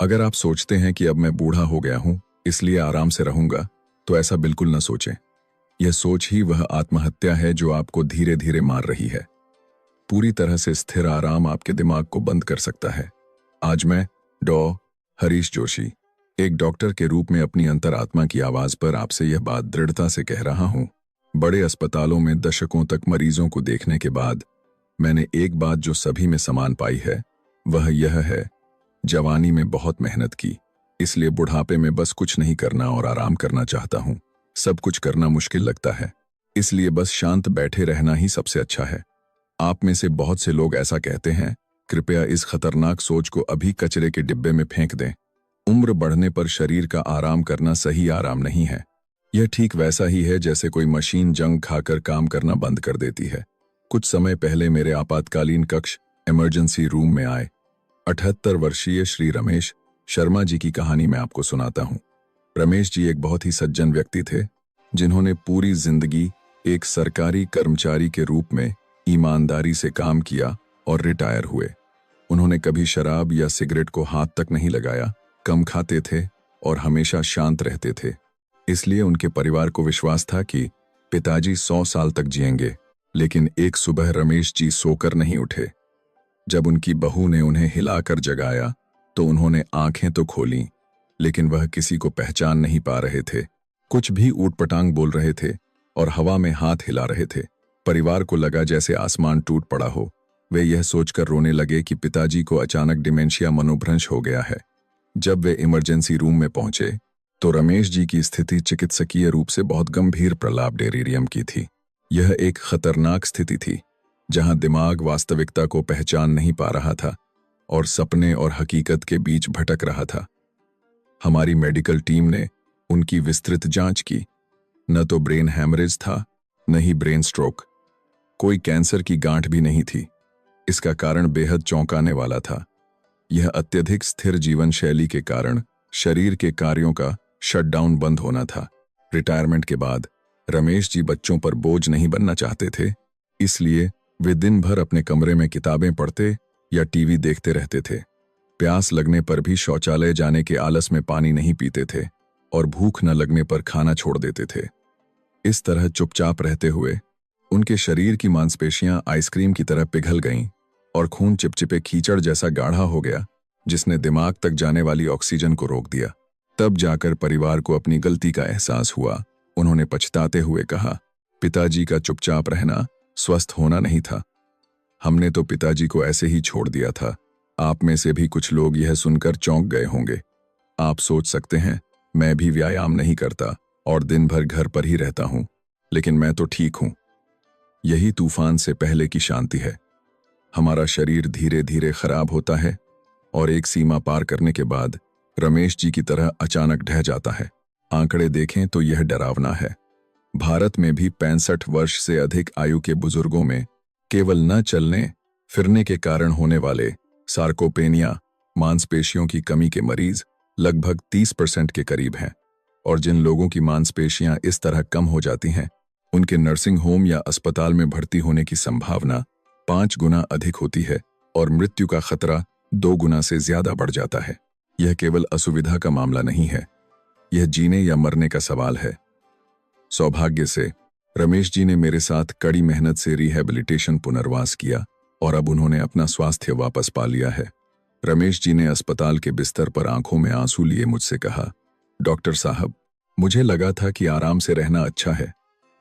अगर आप सोचते हैं कि अब मैं बूढ़ा हो गया हूं इसलिए आराम से रहूंगा, तो ऐसा बिल्कुल न सोचें। यह सोच ही वह आत्महत्या है जो आपको धीरे धीरे मार रही है। पूरी तरह से स्थिर आराम आपके दिमाग को बंद कर सकता है। आज मैं डॉ. हरीश जोशी, एक डॉक्टर के रूप में अपनी अंतरात्मा की आवाज पर आपसे यह बात दृढ़ता से कह रहा हूं। बड़े अस्पतालों में दशकों तक मरीजों को देखने के बाद मैंने एक बात जो सभी में समान पाई है, वह यह है, जवानी में बहुत मेहनत की, इसलिए बुढ़ापे में बस कुछ नहीं करना और आराम करना चाहता हूं। सब कुछ करना मुश्किल लगता है, इसलिए बस शांत बैठे रहना ही सबसे अच्छा है। आप में से बहुत से लोग ऐसा कहते हैं, कृपया इस खतरनाक सोच को अभी कचरे के डिब्बे में फेंक दें। उम्र बढ़ने पर शरीर का आराम करना सही आराम नहीं है। यह ठीक वैसा ही है जैसे कोई मशीन जंग खाकर काम करना बंद कर देती है। कुछ समय पहले मेरे आपातकालीन कक्ष इमरजेंसी रूम में आए 78 वर्षीय श्री रमेश शर्मा जी की कहानी मैं आपको सुनाता हूं। रमेश जी एक बहुत ही सज्जन व्यक्ति थे, जिन्होंने पूरी जिंदगी एक सरकारी कर्मचारी के रूप में ईमानदारी से काम किया और रिटायर हुए। उन्होंने कभी शराब या सिगरेट को हाथ तक नहीं लगाया, कम खाते थे और हमेशा शांत रहते थे। इसलिए उनके परिवार को विश्वास था कि पिताजी 100 साल तक जिएंगे। लेकिन एक सुबह रमेश जी सोकर नहीं उठे। जब उनकी बहू ने उन्हें हिलाकर जगाया तो उन्होंने आंखें तो खोलीं, लेकिन वह किसी को पहचान नहीं पा रहे थे। कुछ भी ऊटपटांग बोल रहे थे और हवा में हाथ हिला रहे थे। परिवार को लगा जैसे आसमान टूट पड़ा हो। वे यह सोचकर रोने लगे कि पिताजी को अचानक डिमेंशिया मनोभ्रंश हो गया है। जब वे इमरजेंसी रूम में पहुंचे तो रमेश जी की स्थिति चिकित्सकीय रूप से बहुत गंभीर प्रलाप डेरिरियम की थी। यह एक खतरनाक स्थिति थी, जहां दिमाग वास्तविकता को पहचान नहीं पा रहा था और सपने और हकीकत के बीच भटक रहा था। हमारी मेडिकल टीम ने उनकी विस्तृत जांच की। न तो ब्रेन हैमरेज था, न ही ब्रेन स्ट्रोक। कोई कैंसर की गांठ भी नहीं थी। इसका कारण बेहद चौंकाने वाला था। यह अत्यधिक स्थिर जीवन शैली के कारण शरीर के कार्यों का शटडाउन बंद होना था। रिटायरमेंट के बाद रमेश जी बच्चों पर बोझ नहीं बनना चाहते थे, इसलिए वे दिन भर अपने कमरे में किताबें पढ़ते या टीवी देखते रहते थे। प्यास लगने पर भी शौचालय जाने के आलस में पानी नहीं पीते थे और भूख न लगने पर खाना छोड़ देते थे। इस तरह चुपचाप रहते हुए उनके शरीर की मांसपेशियां आइसक्रीम की तरह पिघल गईं और खून चिपचिपे कीचड़ जैसा गाढ़ा हो गया, जिसने दिमाग तक जाने वाली ऑक्सीजन को रोक दिया। तब जाकर परिवार को अपनी गलती का एहसास हुआ। उन्होंने पछताते हुए कहा, पिताजी का चुपचाप रहना स्वस्थ होना नहीं था। हमने तो पिताजी को ऐसे ही छोड़ दिया था। आप में से भी कुछ लोग यह सुनकर चौंक गए होंगे। आप सोच सकते हैं, मैं भी व्यायाम नहीं करता और दिन भर घर पर ही रहता हूं, लेकिन मैं तो ठीक हूं। यही तूफान से पहले की शांति है। हमारा शरीर धीरे धीरे खराब होता है और एक सीमा पार करने के बाद रमेश जी की तरह अचानक ढह जाता है। आंकड़े देखें तो यह डरावना है। भारत में भी 65 वर्ष से अधिक आयु के बुजुर्गों में केवल न चलने फिरने के कारण होने वाले सार्कोपेनिया मांसपेशियों की कमी के मरीज लगभग 30% के करीब हैं। और जिन लोगों की मांसपेशियां इस तरह कम हो जाती हैं, उनके नर्सिंग होम या अस्पताल में भर्ती होने की संभावना 5 गुना अधिक होती है और मृत्यु का खतरा 2 गुना से ज्यादा बढ़ जाता है। यह केवल असुविधा का मामला नहीं है, यह जीने या मरने का सवाल है। सौभाग्य से रमेश जी ने मेरे साथ कड़ी मेहनत से रिहैबिलिटेशन पुनर्वास किया और अब उन्होंने अपना स्वास्थ्य वापस पा लिया है। रमेश जी ने अस्पताल के बिस्तर पर आंखों में आंसू लिए मुझसे कहा, डॉक्टर साहब, मुझे लगा था कि आराम से रहना अच्छा है।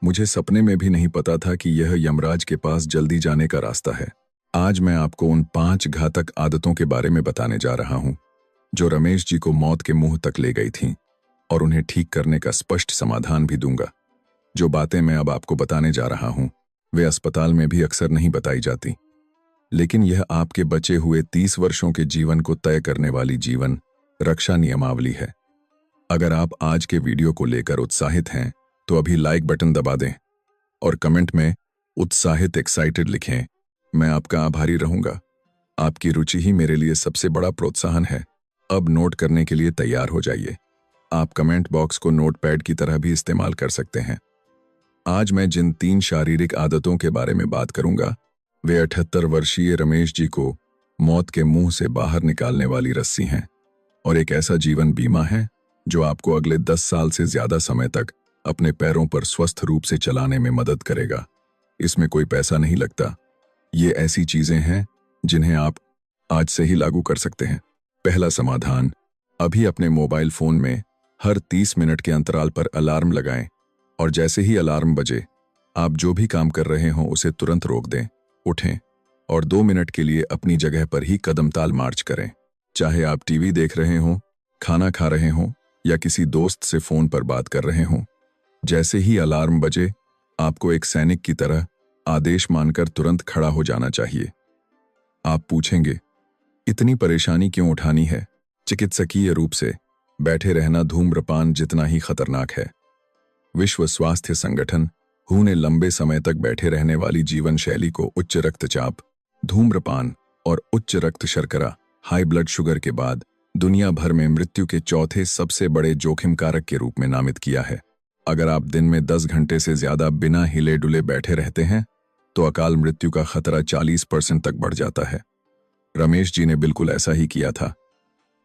मुझे सपने में भी नहीं पता था कि यह यमराज के पास जल्दी जाने का रास्ता है। आज मैं आपको उन 5 घातक आदतों के बारे में बताने जा रहा हूं, जो रमेश जी को मौत के मुंह तक ले गई थीं, और उन्हें ठीक करने का स्पष्ट समाधान भी दूंगा। जो बातें मैं अब आपको बताने जा रहा हूं, वे अस्पताल में भी अक्सर नहीं बताई जाती, लेकिन यह आपके बचे हुए 30 वर्षों के जीवन को तय करने वाली जीवन रक्षा नियमावली है। अगर आप आज के वीडियो को लेकर उत्साहित हैं तो अभी लाइक बटन दबा दें और कमेंट में उत्साहित एक्साइटेड लिखें। मैं आपका आभारी रहूंगा। आपकी रुचि ही मेरे लिए सबसे बड़ा प्रोत्साहन है। अब नोट करने के लिए तैयार हो जाइए। आप कमेंट बॉक्स को नोटपैड की तरह भी इस्तेमाल कर सकते हैं। आज मैं जिन 3 शारीरिक आदतों के बारे में बात करूंगा, वे 78 वर्षीय रमेश जी को मौत के मुंह से बाहर निकालने वाली रस्सी हैं। और एक ऐसा जीवन बीमा है जो आपको अगले 10 साल से ज्यादा समय तक अपने पैरों पर स्वस्थ रूप से चलाने में मदद करेगा। इसमें कोई पैसा नहीं लगता। ये ऐसी चीजें हैं जिन्हें आप आज से ही लागू कर सकते हैं। पहला समाधान, अभी अपने मोबाइल फोन में हर 30 मिनट के अंतराल पर अलार्म लगाएं और जैसे ही अलार्म बजे आप जो भी काम कर रहे हों उसे तुरंत रोक दें, उठें और 2 मिनट के लिए अपनी जगह पर ही कदमताल मार्च करें। चाहे आप टीवी देख रहे हों, खाना खा रहे हों या किसी दोस्त से फोन पर बात कर रहे हों, जैसे ही अलार्म बजे आपको एक सैनिक की तरह आदेश मानकर तुरंत खड़ा हो जाना चाहिए। आप पूछेंगे, इतनी परेशानी क्यों उठानी है? चिकित्सकीय रूप से बैठे रहना धूम्रपान जितना ही खतरनाक है। विश्व स्वास्थ्य संगठन WHO ने लंबे समय तक बैठे रहने वाली जीवन शैली को उच्च रक्तचाप, धूम्रपान और उच्च रक्त शर्करा, हाई ब्लड शुगर के बाद दुनिया भर में मृत्यु के चौथे सबसे बड़े जोखिम कारक के रूप में नामित किया है। अगर आप दिन में 10 घंटे से ज्यादा बिना हिले डुले बैठे रहते हैं तो अकाल मृत्यु का खतरा 40% तक बढ़ जाता है। रमेश जी ने बिल्कुल ऐसा ही किया था।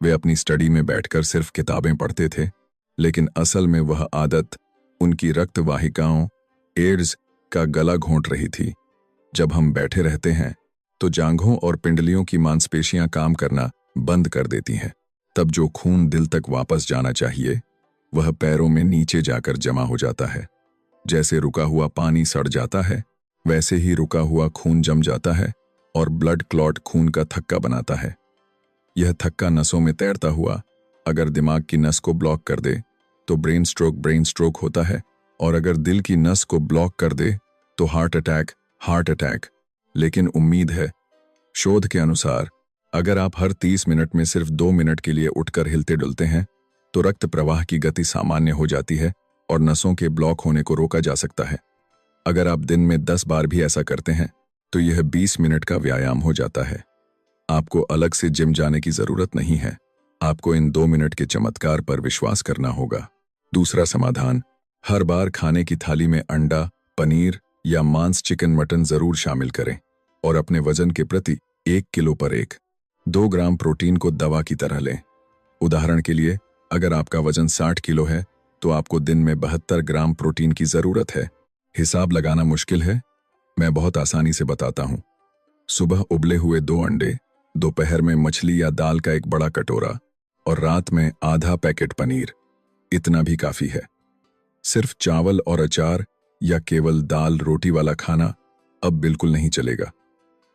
वे अपनी स्टडी में बैठकर सिर्फ किताबें पढ़ते थे, लेकिन असल में वह आदत उनकी रक्त वाहिकाओं, एड्स का गला घोंट रही थी। जब हम बैठे रहते हैं तो जांघों और पिंडलियों की मांसपेशियां काम करना बंद कर देती हैं। तब जो खून दिल तक वापस जाना चाहिए वह पैरों में नीचे जाकर जमा हो जाता है। जैसे रुका हुआ पानी सड़ जाता है, वैसे ही रुका हुआ खून जम जाता है और ब्लड क्लॉट खून का थक्का बनाता है। यह थक्का नसों में तैरता हुआ अगर दिमाग की नस को ब्लॉक कर दे तो ब्रेन स्ट्रोक होता है, और अगर दिल की नस को ब्लॉक कर दे तो हार्ट अटैक। लेकिन उम्मीद है, शोध के अनुसार अगर आप हर 30 मिनट में सिर्फ 2 मिनट के लिए उठकर हिलते डुलते हैं तो रक्त प्रवाह की गति सामान्य हो जाती है और नसों के ब्लॉक होने को रोका जा सकता है। अगर आप दिन में 10 बार भी ऐसा करते हैं तो यह 20 मिनट का व्यायाम हो जाता है। आपको अलग से जिम जाने की जरूरत नहीं है। आपको इन 2 मिनट के चमत्कार पर विश्वास करना होगा। दूसरा समाधान, हर बार खाने की थाली में अंडा, पनीर या मांस, चिकन, मटन जरूर शामिल करें और अपने वजन के प्रति 1 किलो पर 2 ग्राम प्रोटीन को दवा की तरह लें। उदाहरण के लिए, अगर आपका वजन 60 किलो है तो आपको दिन में 72 ग्राम प्रोटीन की जरूरत है। हिसाब लगाना मुश्किल है? मैं बहुत आसानी से बताता हूं। सुबह उबले हुए 2 अंडे, दोपहर में मछली या दाल का एक बड़ा कटोरा और रात में आधा पैकेट पनीर। इतना भी काफी है। सिर्फ चावल और अचार या केवल दाल रोटी वाला खाना अब बिल्कुल नहीं चलेगा।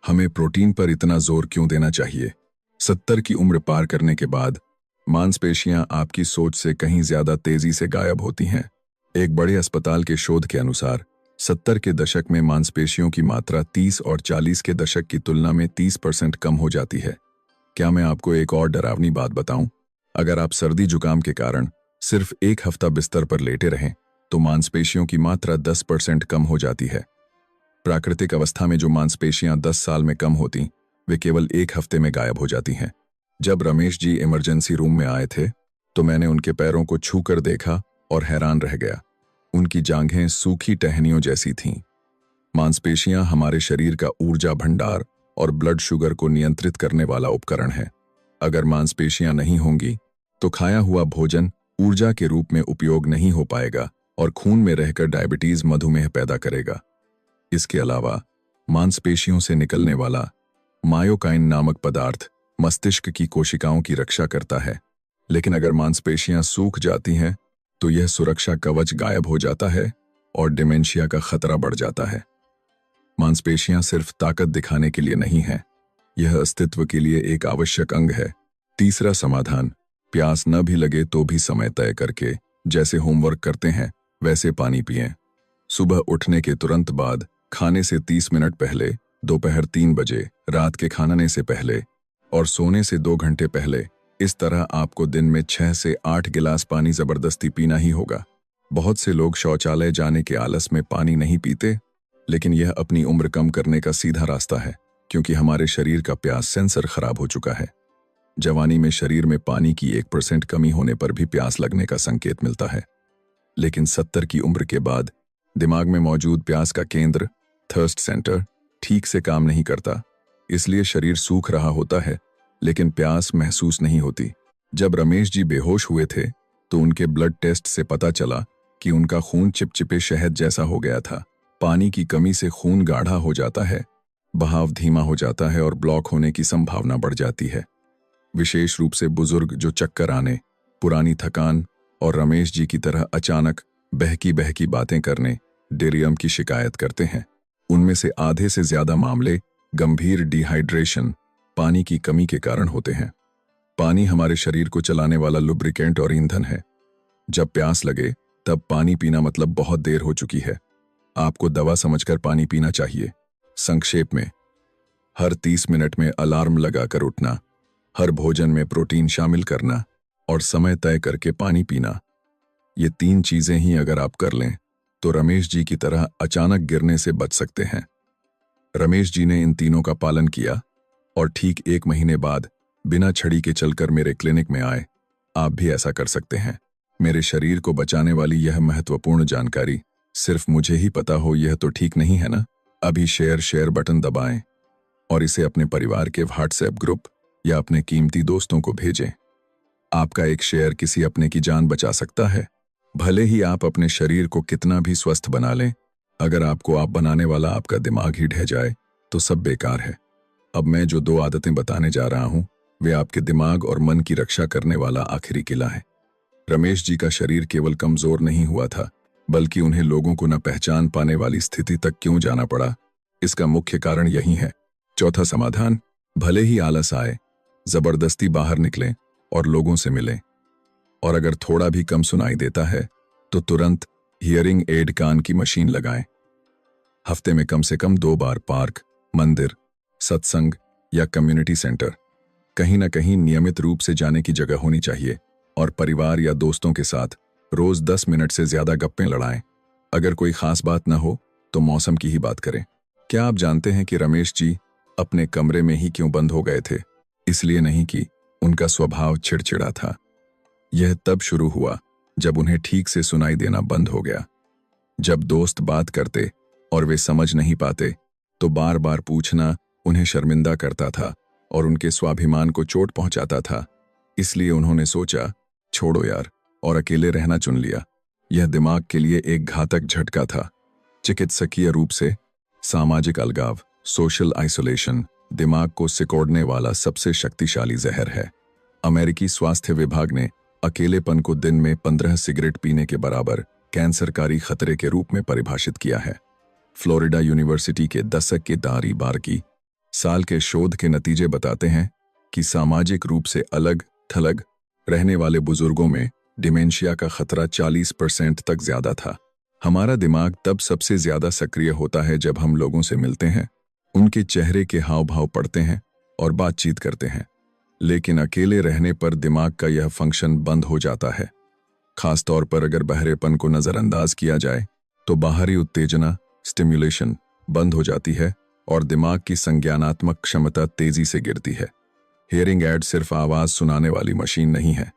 हमें प्रोटीन पर इतना जोर क्यों देना चाहिए? 70 की उम्र पार करने के बाद मांसपेशियां आपकी सोच से कहीं ज्यादा तेजी से गायब होती हैं। एक बड़े अस्पताल के शोध के अनुसार 70 के दशक में मांसपेशियों की मात्रा 30 और 40 के दशक की तुलना में 30% कम हो जाती है। क्या मैं आपको एक और डरावनी बात बताऊं? अगर आप सर्दी जुकाम के कारण सिर्फ 1 हफ्ता बिस्तर पर लेटे रहें तो मांसपेशियों की मात्रा 10% कम हो जाती है। प्राकृतिक अवस्था में जो मांसपेशियां 10 साल में कम होती, वे केवल 1 हफ्ते में गायब हो जाती हैं। जब रमेश जी इमरजेंसी रूम में आए थे तो मैंने उनके पैरों को छूकर देखा और हैरान रह गया। उनकी जांघें सूखी टहनियों जैसी थीं। मांसपेशियां हमारे शरीर का ऊर्जा भंडार और ब्लड शुगर को नियंत्रित करने वाला उपकरण है। अगर मांसपेशियां नहीं होंगी तो खाया हुआ भोजन ऊर्जा के रूप में उपयोग नहीं हो पाएगा और खून में रहकर डायबिटीज, मधुमेह पैदा करेगा। इसके अलावा मांसपेशियों से निकलने वाला मायोकाइन नामक पदार्थ मस्तिष्क की कोशिकाओं की रक्षा करता है, लेकिन अगर मांसपेशियां सूख जाती हैं तो यह सुरक्षा कवच गायब हो जाता है और डिमेंशिया का खतरा बढ़ जाता है। मांसपेशियां सिर्फ ताकत दिखाने के लिए नहीं है, यह अस्तित्व के लिए एक आवश्यक अंग है। तीसरा समाधान, प्यास न भी लगे तो भी समय तय करके जैसे होमवर्क करते हैं वैसे पानी पिएं। सुबह उठने के तुरंत बाद, खाने से 30 मिनट पहले, दोपहर 3 बजे, रात के खाने से पहले और सोने से 2 घंटे पहले। इस तरह आपको दिन में 6 से 8 गिलास पानी जबरदस्ती पीना ही होगा। बहुत से लोग शौचालय जाने के आलस में पानी नहीं पीते, लेकिन यह अपनी उम्र कम करने का सीधा रास्ता है, क्योंकि हमारे शरीर का प्यास सेंसर खराब हो चुका है। जवानी में शरीर में पानी की 1% कमी होने पर भी प्यास लगने का संकेत मिलता है, लेकिन 70 की उम्र के बाद दिमाग में मौजूद प्यास का केंद्र, थर्स्ट सेंटर, ठीक से काम नहीं करता। इसलिए शरीर सूख रहा होता है लेकिन प्यास महसूस नहीं होती। जब रमेश जी बेहोश हुए थे तो उनके ब्लड टेस्ट से पता चला कि उनका खून चिपचिपे शहद जैसा हो गया था। पानी की कमी से खून गाढ़ा हो जाता है, बहाव धीमा हो जाता है और ब्लॉक होने की संभावना बढ़ जाती है। विशेष रूप से बुजुर्ग जो चक्कर आने, पुरानी थकान और रमेश जी की तरह अचानक बहकी बहकी बातें करने, डेरियम की शिकायत करते हैं। उनमें से आधे से ज्यादा मामले गंभीर डिहाइड्रेशन, पानी की कमी के कारण होते हैं। पानी हमारे शरीर को चलाने वाला लुब्रिकेंट और ईंधन है। जब प्यास लगे तब पानी पीना मतलब बहुत देर हो चुकी है। आपको दवा समझकर पानी पीना चाहिए। संक्षेप में, हर 30 मिनट में अलार्म लगाकर उठना, हर भोजन में प्रोटीन शामिल करना और समय तय करके पानी पीना। ये 3 चीजें ही अगर आप कर लें तो रमेश जी की तरह अचानक गिरने से बच सकते हैं। रमेश जी ने इन तीनों का पालन किया और ठीक 1 महीने बाद बिना छड़ी के चलकर मेरे क्लिनिक में आए। आप भी ऐसा कर सकते हैं। मेरे शरीर को बचाने वाली यह महत्वपूर्ण जानकारी सिर्फ मुझे ही पता हो, यह तो ठीक नहीं है ना। अभी शेयर बटन दबाएं और इसे अपने परिवार के व्हाट्सएप ग्रुप या अपने कीमती दोस्तों को भेजें। आपका एक शेयर किसी अपने की जान बचा सकता है। भले ही आप अपने शरीर को कितना भी स्वस्थ बना लें, अगर आपको आप बनाने वाला आपका दिमाग ही ढह जाए तो सब बेकार है। अब मैं जो 2 आदतें बताने जा रहा हूं वे आपके दिमाग और मन की रक्षा करने वाला आखिरी किला है। रमेश जी का शरीर केवल कमजोर नहीं हुआ था, बल्कि उन्हें लोगों को न पहचान पाने वाली स्थिति तक क्यों जाना पड़ा, इसका मुख्य कारण यही है। चौथा समाधान, भले ही आलस आए, जबरदस्ती बाहर निकलें और लोगों से मिलें। और अगर थोड़ा भी कम सुनाई देता है तो तुरंत हियरिंग एड कान की मशीन लगाएं। हफ्ते में कम से कम 2 बार पार्क, मंदिर, सत्संग या कम्युनिटी सेंटर, कहीं ना कहीं नियमित रूप से जाने की जगह होनी चाहिए। और परिवार या दोस्तों के साथ रोज 10 मिनट से ज्यादा गप्पें लड़ाएं। अगर कोई खास बात ना हो तो मौसम की ही बात करें। क्या आप जानते हैं कि रमेश जी अपने कमरे में ही क्यों बंद हो गए थे? इसलिए नहीं कि उनका स्वभाव चिड़चिड़ा था। यह तब शुरू हुआ जब उन्हें ठीक से सुनाई देना बंद हो गया। जब दोस्त बात करते और वे समझ नहीं पाते तो बार बार पूछना उन्हें शर्मिंदा करता था और उनके स्वाभिमान को चोट पहुंचाता था। इसलिए उन्होंने सोचा, छोड़ो यार, और अकेले रहना चुन लिया। यह दिमाग के लिए एक घातक झटका था। चिकित्सकीय रूप से सामाजिक अलगाव, सोशल आइसोलेशन, दिमाग को सिकोड़ने वाला सबसे शक्तिशाली जहर है। अमेरिकी स्वास्थ्य विभाग ने अकेलेपन को दिन में 15 सिगरेट पीने के बराबर कैंसरकारी खतरे के रूप में परिभाषित किया है। फ्लोरिडा यूनिवर्सिटी के दशक के दारी बारकी साल के शोध के नतीजे बताते हैं कि सामाजिक रूप से अलग थलग रहने वाले बुजुर्गों में डिमेंशिया का खतरा 40% तक ज्यादा था। हमारा दिमाग तब सबसे ज्यादा सक्रिय होता है जब हम लोगों से मिलते हैं, उनके चेहरे के हाव भाव पढ़ते हैं और बातचीत करते हैं। लेकिन अकेले रहने पर दिमाग का यह फंक्शन बंद हो जाता है। खासतौर पर अगर बहरेपन को नजरअंदाज किया जाए तो बाहरी उत्तेजना, स्टिम्युलेशन बंद हो जाती है और दिमाग की संज्ञानात्मक क्षमता तेजी से गिरती है। हियरिंग एड सिर्फ आवाज सुनाने वाली मशीन नहीं है,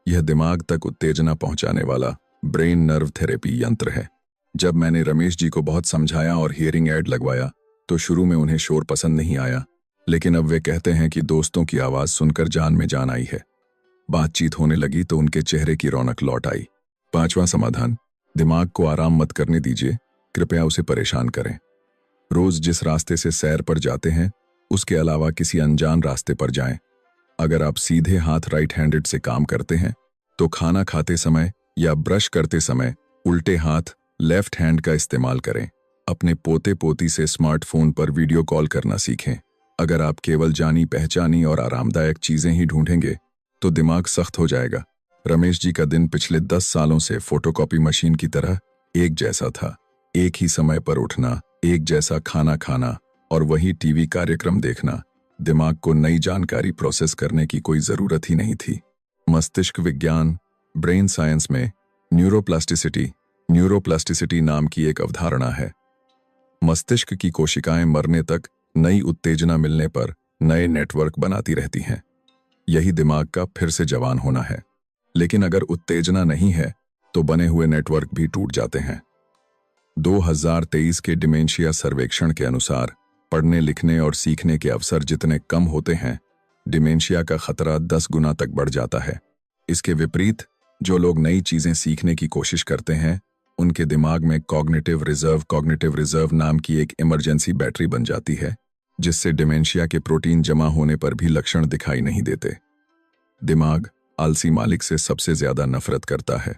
यह दिमाग तक उत्तेजना पहुंचाने वाला ब्रेन नर्व थेरेपी यंत्र है। जब मैंने रमेश जी को बहुत समझाया और हियरिंग एड लगवाया तो शुरू में उन्हें शोर पसंद नहीं आया, लेकिन अब वे कहते हैं कि दोस्तों की आवाज सुनकर जान में जान आई है। बातचीत होने लगी तो उनके चेहरे की रौनक लौट आई। 5वां समाधान, दिमाग को आराम मत करने दीजिए, कृपया उसे परेशान करें। रोज जिस रास्ते से सैर पर जाते हैं उसके अलावा किसी अनजान रास्ते पर जाएं। अगर आप सीधे हाथ राइट हैंडेड से काम करते हैं तो खाना खाते समय या ब्रश करते समय उल्टे हाथ लेफ्ट हैंड का इस्तेमाल करें। अपने पोते पोती से स्मार्टफोन पर वीडियो कॉल करना सीखें। अगर आप केवल जानी पहचानी और आरामदायक चीजें ही ढूंढेंगे तो दिमाग सख्त हो जाएगा। रमेश जी का दिन पिछले 10 सालों से फोटोकॉपी मशीन की तरह एक जैसा था। एक ही समय पर उठना, एक जैसा खाना खाना और वही टीवी कार्यक्रम देखना। दिमाग को नई जानकारी प्रोसेस करने की कोई जरूरत ही नहीं थी। मस्तिष्क विज्ञान, ब्रेन साइंस में न्यूरोप्लास्टिसिटी नाम की एक अवधारणा है। मस्तिष्क की कोशिकाएं मरने तक नई उत्तेजना मिलने पर नए नेटवर्क बनाती रहती हैं। यही दिमाग का फिर से जवान होना है। लेकिन अगर उत्तेजना नहीं है तो बने हुए नेटवर्क भी टूट जाते हैं। 2023 के डिमेंशिया सर्वेक्षण के अनुसार पढ़ने लिखने और सीखने के अवसर जितने कम होते हैं डिमेंशिया का खतरा 10 गुना तक बढ़ जाता है। इसके विपरीत जो लोग नई चीजें सीखने की कोशिश करते हैं उनके दिमाग में कॉग्निटिव रिजर्व नाम की एक इमरजेंसी बैटरी बन जाती है, जिससे डिमेंशिया के प्रोटीन जमा होने पर भी लक्षण दिखाई नहीं देते। दिमाग आलसी मालिक से सबसे ज्यादा नफरत करता है।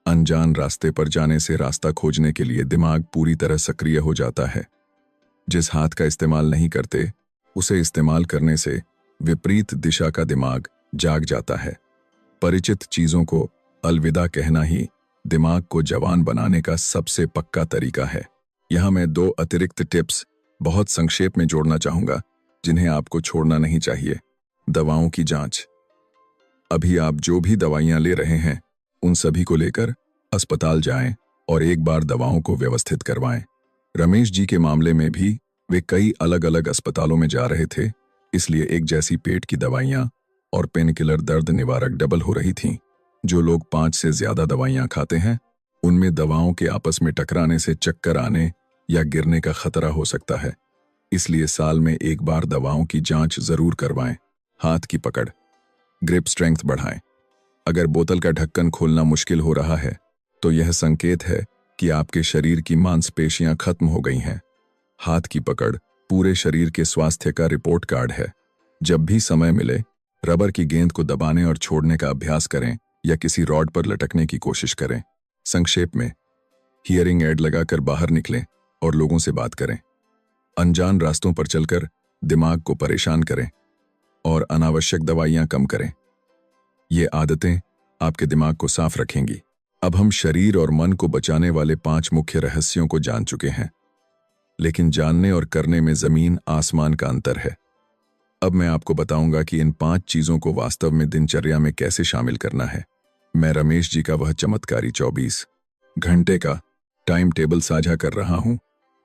अनजान रास्ते पर जाने से रास्ता खोजने के लिए दिमाग पूरी तरह सक्रिय हो जाता है। जिस हाथ का इस्तेमाल नहीं करते उसे इस्तेमाल करने से विपरीत दिशा का दिमाग जाग जाता है। परिचित चीजों को अलविदा कहना ही दिमाग को जवान बनाने का सबसे पक्का तरीका है। यहां मैं 2 अतिरिक्त टिप्स बहुत संक्षेप में जोड़ना चाहूंगा जिन्हें आपको छोड़ना नहीं चाहिए। दवाओं की जांच। अभी आप जो भी दवाइयां ले रहे हैं उन सभी को लेकर अस्पताल जाएं और एक बार दवाओं को व्यवस्थित करवाएं। रमेश जी के मामले में भी वे कई अलग अलग अस्पतालों में जा रहे थे, इसलिए एक जैसी पेट की दवाइयां और पेनकिलर दर्द निवारक डबल हो रही थीं। जो लोग 5 से ज्यादा दवाइयां खाते हैं उनमें दवाओं के आपस में टकराने से चक्कर आने या गिरने का खतरा हो सकता है। इसलिए साल में एक बार दवाओं की जांच जरूर करवाएं। हाथ की पकड़, ग्रिप स्ट्रेंथ बढ़ाएं। अगर बोतल का ढक्कन खोलना मुश्किल हो रहा है तो यह संकेत है कि आपके शरीर की मांसपेशियां खत्म हो गई हैं। हाथ की पकड़ पूरे शरीर के स्वास्थ्य का रिपोर्ट कार्ड है। जब भी समय मिले रबर की गेंद को दबाने और छोड़ने का अभ्यास करें या किसी रॉड पर लटकने की कोशिश करें। संक्षेप में, हियरिंग एड लगाकर बाहर निकलें और लोगों से बात करें। अनजान रास्तों पर चलकर दिमाग को परेशान करें और अनावश्यक दवाइयां कम करें। ये आदतें आपके दिमाग को साफ रखेंगी। अब हम शरीर और मन को बचाने वाले 5 मुख्य रहस्यों को जान चुके हैं, लेकिन जानने और करने में जमीन आसमान का अंतर है। अब मैं आपको बताऊंगा कि इन 5 चीजों को वास्तव में दिनचर्या में कैसे शामिल करना है। मैं रमेश जी का वह चमत्कारी 24 घंटे का टाइम टेबल साझा कर रहा हूं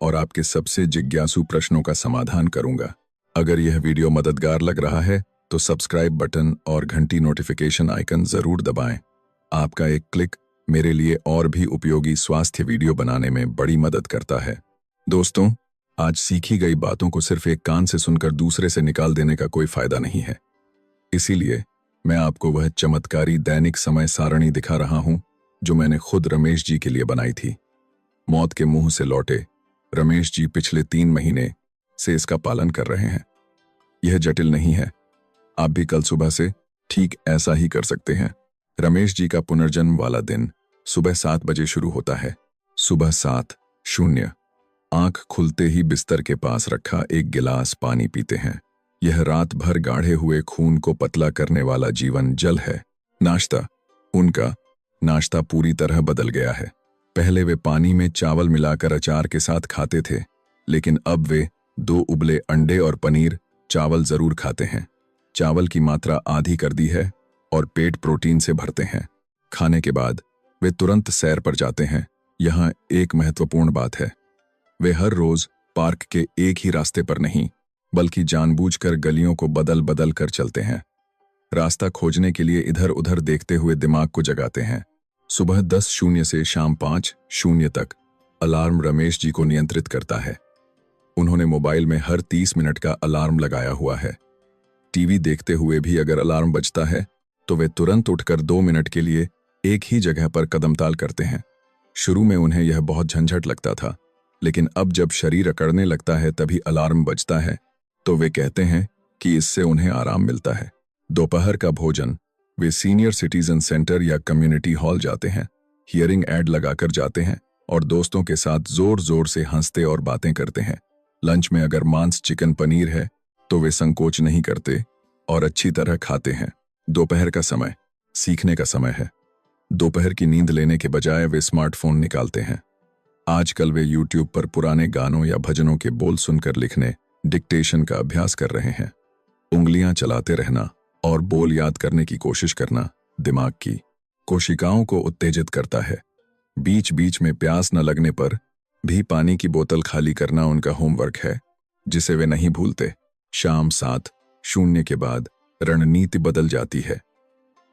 और आपके सबसे जिज्ञासु प्रश्नों का समाधान करूंगा। अगर यह वीडियो मददगार लग रहा है तो सब्सक्राइब बटन और घंटी नोटिफिकेशन आइकन जरूर दबाएं। आपका एक क्लिक मेरे लिए और भी उपयोगी स्वास्थ्य वीडियो बनाने में बड़ी मदद करता है। दोस्तों, आज सीखी गई बातों को सिर्फ एक कान से सुनकर दूसरे से निकाल देने का कोई फायदा नहीं है। इसीलिए मैं आपको वह चमत्कारी दैनिक समय सारणी दिखा रहा हूं जो मैंने खुद रमेश जी के लिए बनाई थी। मौत के मुंह से लौटे रमेश जी पिछले 3 महीने से इसका पालन कर रहे हैं। यह जटिल नहीं है, आप भी कल सुबह से ठीक ऐसा ही कर सकते हैं। रमेश जी का पुनर्जन्म वाला दिन सुबह 7 बजे शुरू होता है। सुबह 7:00 आंख खुलते ही बिस्तर के पास रखा एक गिलास पानी पीते हैं। यह रात भर गाढ़े हुए खून को पतला करने वाला जीवन जल है। नाश्ता, उनका नाश्ता पूरी तरह बदल गया है। पहले वे पानी में चावल मिलाकर अचार के साथ खाते थे, लेकिन अब वे 2 उबले अंडे और पनीर चावल जरूर खाते हैं। चावल की मात्रा आधी कर दी है और पेट प्रोटीन से भरते हैं। खाने के बाद वे तुरंत सैर पर जाते हैं। यहाँ एक महत्वपूर्ण बात है, वे हर रोज पार्क के एक ही रास्ते पर नहीं बल्कि जानबूझकर गलियों को बदल बदल कर चलते हैं। रास्ता खोजने के लिए इधर उधर देखते हुए दिमाग को जगाते हैं। सुबह 10:00 से शाम 5:00 तक अलार्म रमेश जी को नियंत्रित करता है। उन्होंने मोबाइल में हर 30 मिनट का अलार्म लगाया हुआ है। टीवी देखते हुए भी अगर अलार्म बजता है तो वे तुरंत उठकर 2 मिनट के लिए एक ही जगह पर कदमताल करते हैं। शुरू में उन्हें यह बहुत झंझट लगता था, लेकिन अब जब शरीर अकड़ने लगता है तभी अलार्म बजता है तो वे कहते हैं कि इससे उन्हें आराम मिलता है। दोपहर का भोजन वे सीनियर सिटीजन सेंटर या कम्युनिटी हॉल जाते हैं, हियरिंग एड लगाकर जाते हैं और दोस्तों के साथ जोर जोर से हंसते और बातें करते हैं। लंच में अगर मांस, चिकन, पनीर है तो वे संकोच नहीं करते और अच्छी तरह खाते हैं। दोपहर का समय सीखने का समय है। दोपहर की नींद लेने के बजाय वे स्मार्टफोन निकालते हैं। आजकल वे यूट्यूब पर पुराने गानों या भजनों के बोल सुनकर लिखने, डिक्टेशन का अभ्यास कर रहे हैं। उंगलियां चलाते रहना और बोल याद करने की कोशिश करना दिमाग की कोशिकाओं को उत्तेजित करता है। बीच बीच में प्यास न लगने पर भी पानी की बोतल खाली करना उनका होमवर्क है, जिसे वे नहीं भूलते। शाम 7:00 के बाद रणनीति बदल जाती है।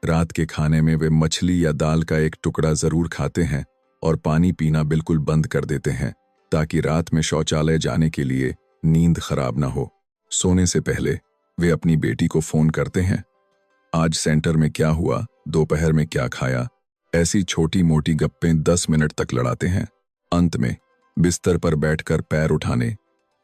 रात के खाने में वे मछली या दाल का एक टुकड़ा जरूर खाते हैं और पानी पीना बिल्कुल बंद कर देते हैं ताकि रात में शौचालय जाने के लिए नींद खराब ना हो। सोने से पहले वे अपनी बेटी को फोन करते हैं, आज सेंटर में क्या हुआ, दोपहर में क्या खाया। ऐसी छोटी मोटी गप्पें 10 मिनट तक लड़ाते हैं। अंत में बिस्तर पर बैठकर पैर उठाने,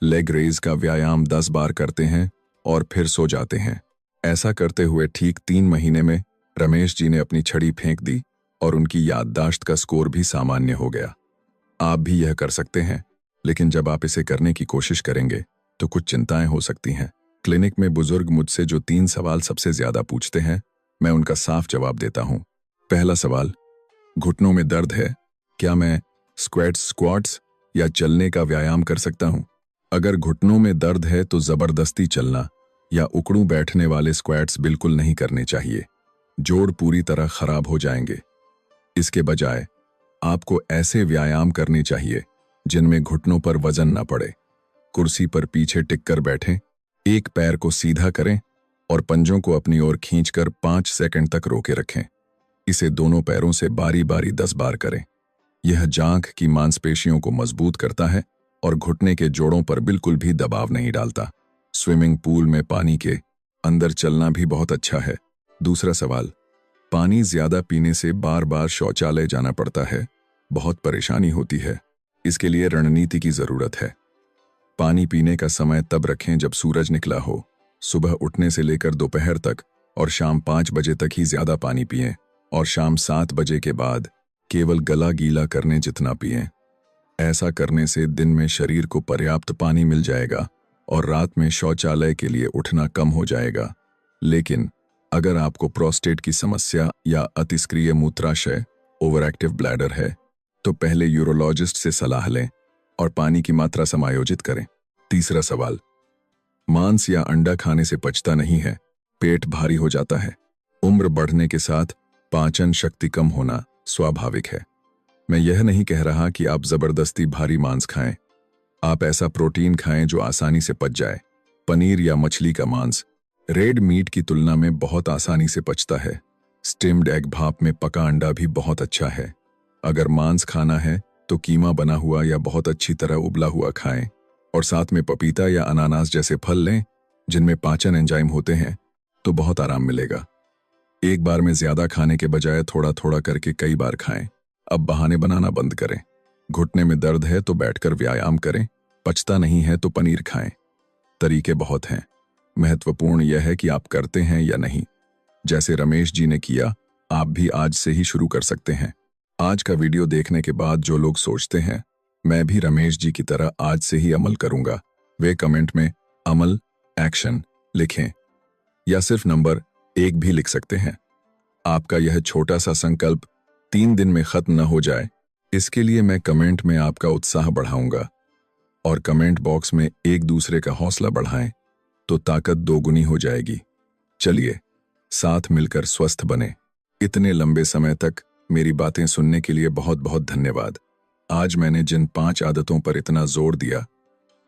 लेग रेज का व्यायाम 10 बार करते हैं और फिर सो जाते हैं। ऐसा करते हुए ठीक 3 महीने में रमेश जी ने अपनी छड़ी फेंक दी और उनकी याददाश्त का स्कोर भी सामान्य हो गया। आप भी यह कर सकते हैं, लेकिन जब आप इसे करने की कोशिश करेंगे तो कुछ चिंताएं हो सकती हैं। क्लिनिक में बुजुर्ग मुझसे जो 3 सवाल सबसे ज्यादा पूछते हैं, मैं उनका साफ जवाब देता हूं। पहला सवाल, घुटनों में दर्द है, क्या मैं स्क्वाट्स या चलने का व्यायाम कर सकता हूं? अगर घुटनों में दर्द है तो जबरदस्ती चलना या उकड़ू बैठने वाले स्क्वाट्स बिल्कुल नहीं करने चाहिए। जोड़ पूरी तरह खराब हो जाएंगे। इसके बजाय आपको ऐसे व्यायाम करने चाहिए जिनमें घुटनों पर वजन न पड़े। कुर्सी पर पीछे टिककर बैठें, एक पैर को सीधा करें और पंजों को अपनी ओर खींचकर 5 सेकंड तक रोके रखें। इसे दोनों पैरों से बारी बारी 10 बार करें। यह जांघ की मांसपेशियों को मजबूत करता है और घुटने के जोड़ों पर बिल्कुल भी दबाव नहीं डालता। स्विमिंग पूल में पानी के अंदर चलना भी बहुत अच्छा है। दूसरा सवाल, पानी ज्यादा पीने से बार बार शौचालय जाना पड़ता है, बहुत परेशानी होती है। इसके लिए रणनीति की जरूरत है। पानी पीने का समय तब रखें जब सूरज निकला हो, सुबह उठने से लेकर दोपहर तक, और शाम 5 बजे तक ही ज्यादा पानी पिएं और शाम 7 बजे के बाद केवल गला गीला करने जितना पिएं। ऐसा करने से दिन में शरीर को पर्याप्त पानी मिल जाएगा और रात में शौचालय के लिए उठना कम हो जाएगा। लेकिन अगर आपको प्रोस्टेट की समस्या या अतिस्क्रिय मूत्राशय ओवरएक्टिव ब्लैडर है तो पहले यूरोलॉजिस्ट से सलाह लें और पानी की मात्रा समायोजित करें। तीसरा सवाल, मांस या अंडा खाने से पचता नहीं है, पेट भारी हो जाता है। उम्र बढ़ने के साथ पाचन शक्ति कम होना स्वाभाविक है। मैं यह नहीं कह रहा कि आप जबरदस्ती भारी मांस खाएं। आप ऐसा प्रोटीन खाएं जो आसानी से पच जाए। पनीर या मछली का मांस रेड मीट की तुलना में बहुत आसानी से पचता है। स्टिम्ड एग भाप में पका अंडा भी बहुत अच्छा है। अगर मांस खाना है तो कीमा बना हुआ या बहुत अच्छी तरह उबला हुआ खाएं और साथ में पपीता या अनानास जैसे फल लें जिनमें पाचन एंजाइम होते हैं, तो बहुत आराम मिलेगा। एक बार में ज्यादा खाने के बजाय थोड़ा थोड़ा करके कई बार खाएं। अब बहाने बनाना बंद करें। घुटने में दर्द है तो बैठकर व्यायाम करें, पचता नहीं है तो पनीर खाएं। तरीके बहुत हैं, महत्वपूर्ण यह है कि आप करते हैं या नहीं। जैसे रमेश जी ने किया, आप भी आज से ही शुरू कर सकते हैं। आज का वीडियो देखने के बाद जो लोग सोचते हैं मैं भी रमेश जी की तरह आज से ही अमल करूंगा, वे कमेंट में अमल एक्शन लिखें या सिर्फ नंबर 1 भी लिख सकते हैं। आपका यह छोटा सा संकल्प 3 दिन में खत्म न हो जाए, इसके लिए मैं कमेंट में आपका उत्साह बढ़ाऊंगा। और कमेंट बॉक्स में एक दूसरे का हौसला बढ़ाएं तो ताकत दोगुनी हो जाएगी। चलिए साथ मिलकर स्वस्थ बने। इतने लंबे समय तक मेरी बातें सुनने के लिए बहुत बहुत धन्यवाद। आज मैंने जिन 5 आदतों पर इतना जोर दिया,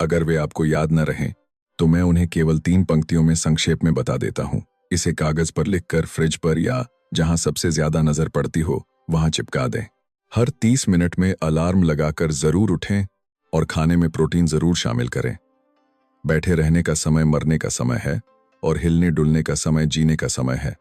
अगर वे आपको याद न रहें तो मैं उन्हें केवल 3 पंक्तियों में संक्षेप में बता देता हूं। इसे कागज पर लिखकर फ्रिज पर या जहां सबसे ज्यादा नजर पड़ती हो वहां चिपका दें। हर 30 मिनट में अलार्म लगाकर जरूर उठें और खाने में प्रोटीन जरूर शामिल करें। बैठे रहने का समय मरने का समय है और हिलने डुलने का समय जीने का समय है।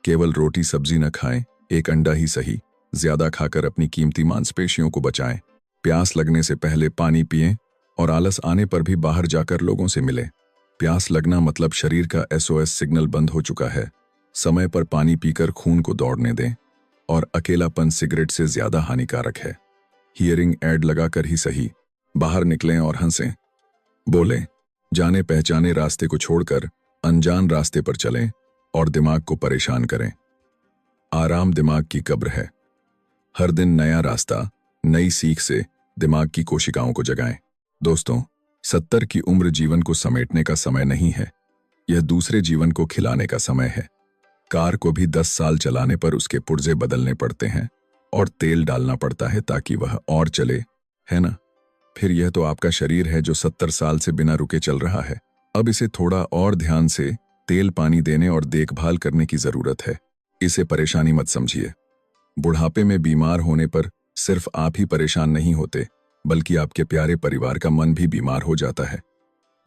केवल रोटी सब्जी न खाएं, एक अंडा ही सही। ज्यादा खाकर अपनी कीमती मांसपेशियों को बचाएं। प्यास लगने से पहले पानी पिएं और आलस आने पर भी बाहर जाकर लोगों से मिलें। प्यास लगना मतलब शरीर का SOS सिग्नल बंद हो चुका है। समय पर पानी पीकर खून को दौड़ने दें और अकेलापन सिगरेट से ज्यादा हानिकारक है। हियरिंग ऐड लगाकर ही सही बाहर निकलें और हंसें, बोलें। जाने पहचाने रास्ते को छोड़कर अनजान रास्ते पर चलें और दिमाग को परेशान करें। आराम दिमाग की कब्र है। हर दिन नया रास्ता, नई सीख से दिमाग की कोशिकाओं को जगाएं। दोस्तों, 70 की उम्र जीवन को समेटने का समय नहीं है, यह दूसरे जीवन को खिलाने का समय है। कार को भी 10 साल चलाने पर उसके पुर्जे बदलने पड़ते हैं और तेल डालना पड़ता है ताकि वह और चले, है ना? फिर यह तो आपका शरीर है जो 70 साल से बिना रुके चल रहा है। अब इसे थोड़ा और ध्यान से तेल पानी देने और देखभाल करने की जरूरत है। इसे परेशानी मत समझिए। बुढ़ापे में बीमार होने पर सिर्फ आप ही परेशान नहीं होते, बल्कि आपके प्यारे परिवार का मन भी बीमार हो जाता है।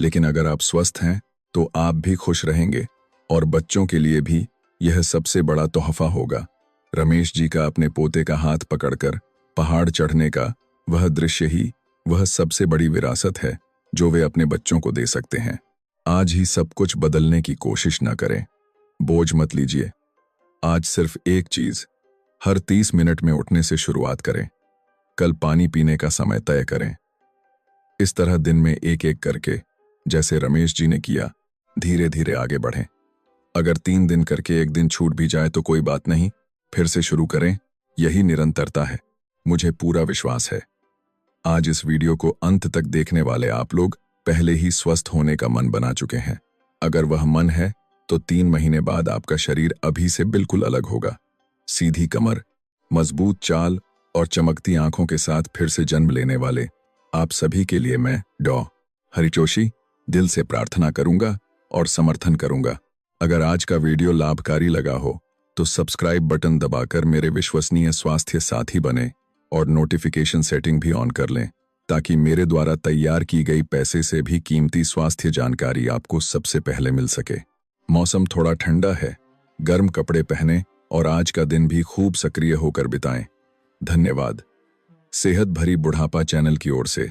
लेकिन अगर आप स्वस्थ हैं तो आप भी खुश रहेंगे और बच्चों के लिए भी यह सबसे बड़ा तोहफा होगा। रमेश जी का अपने पोते का हाथ पकड़कर पहाड़ चढ़ने का वह दृश्य ही वह सबसे बड़ी विरासत है जो वे अपने बच्चों को दे सकते हैं। आज ही सब कुछ बदलने की कोशिश न करें, बोझ मत लीजिए। आज सिर्फ एक चीज, हर 30 मिनट में उठने से शुरुआत करें। कल पानी पीने का समय तय करें। इस तरह दिन में एक एक करके, जैसे रमेश जी ने किया, धीरे धीरे आगे बढ़ें। अगर 3 दिन करके एक दिन छूट भी जाए तो कोई बात नहीं, फिर से शुरू करें। यही निरंतरता है, मुझे पूरा विश्वास है। आज इस वीडियो को अंत तक देखने वाले आप लोग पहले ही स्वस्थ होने का मन बना चुके हैं। अगर वह मन है तो 3 महीने बाद आपका शरीर अभी से बिल्कुल अलग होगा। सीधी कमर, मजबूत चाल और चमकती आंखों के साथ फिर से जन्म लेने वाले आप सभी के लिए मैं डॉ. हरिजोशी दिल से प्रार्थना करूंगा और समर्थन करूंगा। अगर आज का वीडियो लाभकारी लगा हो तो सब्सक्राइब बटन दबाकर मेरे विश्वसनीय स्वास्थ्य साथी बने और नोटिफिकेशन सेटिंग भी ऑन कर लें, ताकि मेरे द्वारा तैयार की गई पैसे से भी कीमती स्वास्थ्य जानकारी आपको सबसे पहले मिल सके। मौसम थोड़ा ठंडा है, गर्म कपड़े पहने और आज का दिन भी खूब सक्रिय होकर बिताएं। धन्यवाद। सेहत भरी बुढ़ापा चैनल की ओर से